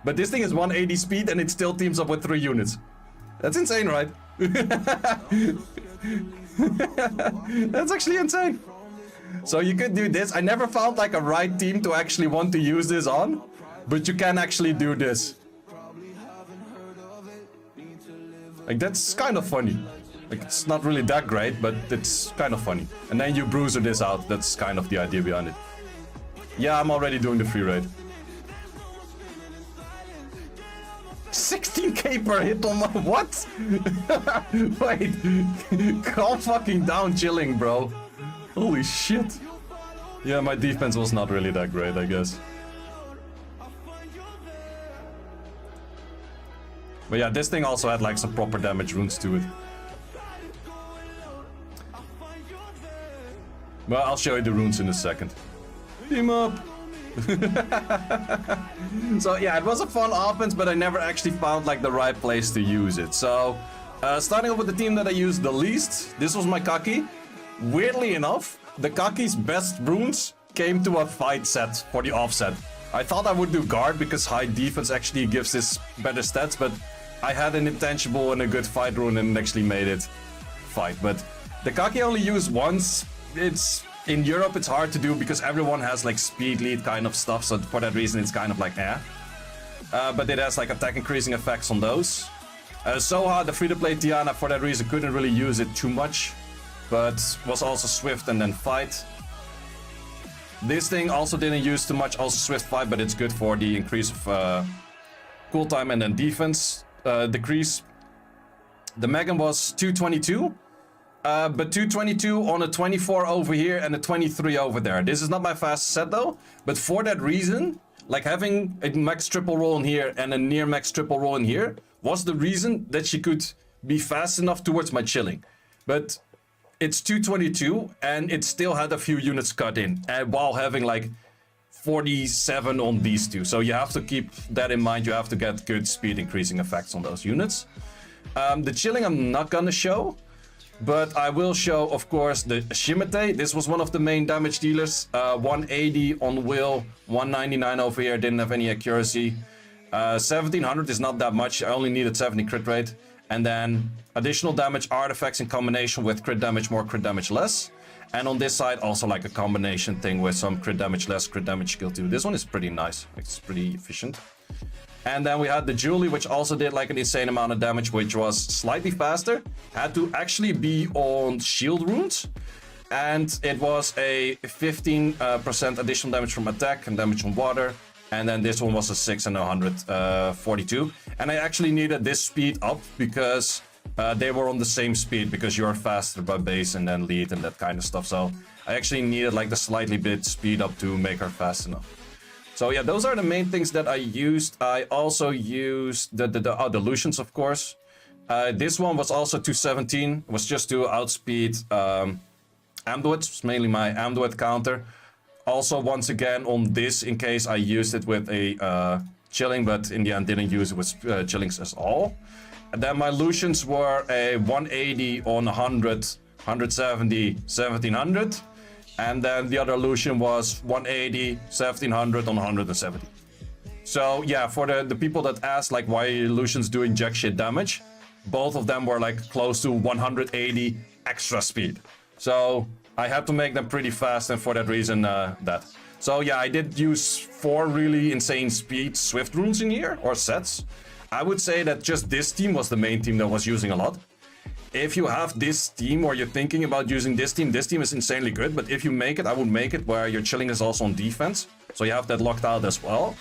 But this thing is 180 speed, and it still teams up with 3 units. That's insane, right? That's actually insane. So you could do this. I never found like a right team to actually want to use this on, but you can actually do this. Like, that's kind of funny. Like, it's not really that great, but it's kind of funny. And then you bruiser this out. That's kind of the idea behind it. Yeah, I'm already doing the free raid. 16k per hit on my... What? Wait. Calm fucking down, chilling, bro. Holy shit. Yeah, my defense was not really that great, I guess. But yeah, this thing also had like some proper damage runes to it. Well, I'll show you the runes in a second. Team up! So yeah, it was a fun offense, but I never actually found like the right place to use it. So, starting off with the team that I used the least, this was my Kaki. Weirdly enough, the Kaki's best runes came to a fight set for the offset. I thought I would do guard because high defense actually gives this better stats, but I had an intangible and a good fight rune and actually made it fight. But the Kaki only used once. It's in Europe it's hard to do because everyone has like speed lead kind of stuff, so for that reason it's kind of like but it has like attack increasing effects on those. Soha, the free-to-play Tiana, for that reason couldn't really use it too much, but was also swift and then fight. This thing also didn't use too much, also swift fight, but it's good for the increase of cool time and then defense decrease. The Megan was 222, but 222 on a 24 over here and a 23 over there. This is not my fastest set though, but for that reason, like having a max triple roll in here and a near max triple roll in here was the reason that she could be fast enough towards my chilling. But it's 222 and it still had a few units cut in while having like 47 on these two. So you have to keep that in mind. You have to get good speed increasing effects on those units. The chilling I'm not gonna show, but I will show, of course, the Shimete. This was one of the main damage dealers. 180 on will, 199 over here, didn't have any accuracy. 1700 is not that much, I only needed 70 crit rate. And then additional damage artifacts in combination with crit damage more, crit damage less. And on this side, also like a combination thing with some crit damage less, crit damage skill too. This one is pretty nice, it's pretty efficient. And then we had the Julie, which also did like an insane amount of damage, which was slightly faster. Had to actually be on shield runes. And it was a 15% additional damage from attack and damage from water. And then this one was a 6 and 142. And I actually needed this speed up because they were on the same speed, because you're faster by base and then lead and that kind of stuff. So I actually needed like the slightly bit speed up to make her fast enough. So yeah, those are the main things that I used. I also used the Lucians, of course. This one was also 217. It was just to outspeed Amduet. It's mainly my Amduet counter. Also, once again, on this, in case I used it with a chilling, but in the end didn't use it with chillings at all. And then my Lucians were a 180 on 100, 170, 1700. And then the other Lucian was 180, 1700 on 170. So yeah, for the people that ask like why Lucian's doing jack shit damage, both of them were like close to 180 extra speed. So I had to make them pretty fast, and for that reason that. So yeah, I did use 4 really insane speed swift runes in here, or sets. I would say that just this team was the main team that was using a lot. If you have this team or you're thinking about using this team is insanely good. But if you make it, I would make it where your chilling is also on defense. So you have that locked out as well.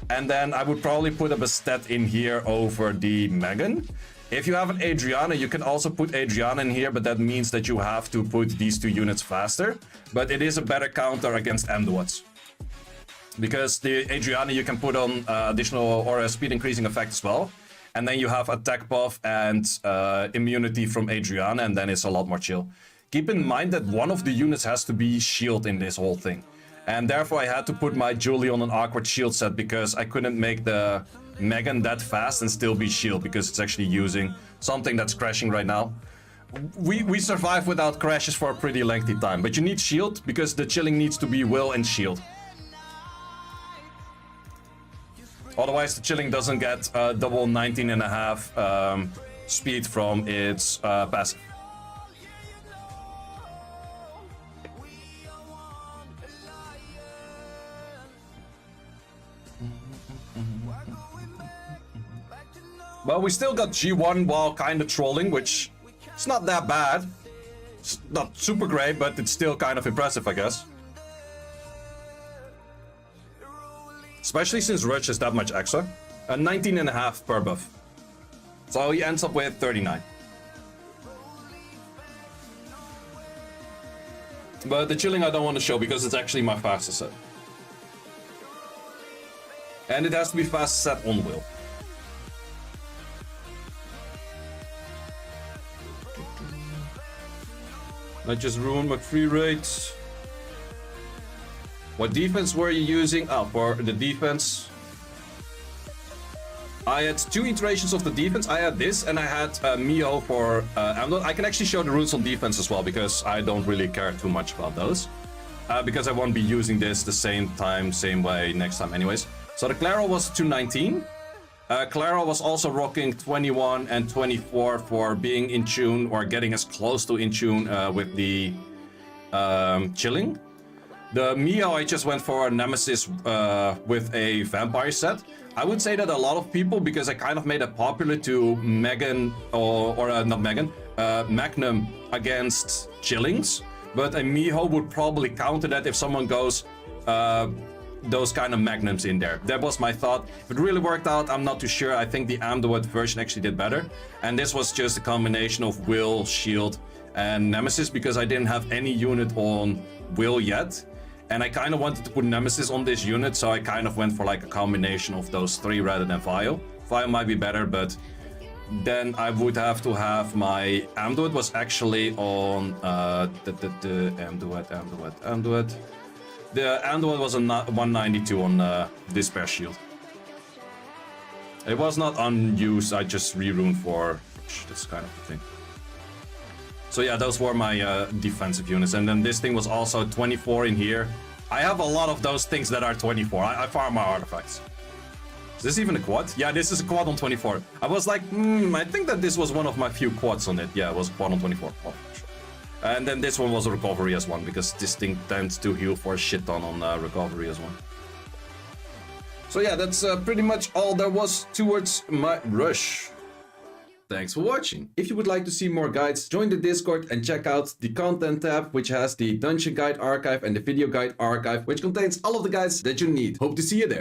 And then I would probably put up a stat in here over the Megan. If you have an Adriana, you can also put Adriana in here, but that means that you have to put these 2 units faster. But it is a better counter against Amduets. Because the Adriana you can put on additional or a speed increasing effect as well. And then you have attack buff and immunity from Adriana, and then it's a lot more chill. Keep in mind that one of the units has to be shield in this whole thing. And therefore I had to put my Julie on an awkward shield set, because I couldn't make the Megan that fast and still be shield, because it's actually using something that's crashing right now. We survive without crashes for a pretty lengthy time, but you need shield because the chilling needs to be will and shield. Otherwise, the chilling doesn't get double 19.5 speed from its passive. Well, we still got G1 while kind of trolling, which it's not that bad. It's not super great, but it's still kind of impressive, I guess. Especially since Rush is that much extra. 19.5 per buff. So he ends up with 39. But the chilling I don't want to show because it's actually my fastest set. And it has to be fast set on will. I just ruined my free rates. What defense were you using? Oh, for the defense, I had 2 iterations of the defense. I had this, and I had Mio for Amlet. I can actually show the runes on defense as well, because I don't really care too much about those. Because I won't be using this the same time, same way next time anyways. So the Claro was 219. Clara was also rocking 21 and 24 for being in tune or getting as close to in tune with the chilling. The Mio, I just went for a Nemesis with a vampire set. I would say that a lot of people, because I kind of made it popular to Megan or not Megan, Magnum against Chillings, but a Miho would probably counter that if someone goes those kind of Magnums in there. That was my thought. If it really worked out, I'm not too sure. I think the Amduet version actually did better. And this was just a combination of Will, Shield, and Nemesis, because I didn't have any unit on Will yet. And I kind of wanted to put Nemesis on this unit, so I kind of went for like a combination of those three rather than Vio. Vio might be better, but then I would have to have my Amduet was actually on the Amduet. The Amduet was on 192 on Despair Shield. It was not unused, I just re-runed for this kind of thing. So yeah, those were my defensive units. And then this thing was also 24 in here. I have a lot of those things that are 24. I farm my artifacts. Is this even a quad? Yeah, this is a quad on 24. I was like, I think that this was one of my few quads on it. Yeah, it was a quad on 24. Oh, sure. And then this one was a recovery as one, because this thing tends to heal for a shit ton on recovery as one. So yeah, that's pretty much all there was towards my rush. Thanks for watching. If you would like to see more guides, join the Discord and check out the content tab, which has the dungeon guide archive and the video guide archive, which contains all of the guides that you need. Hope to see you there.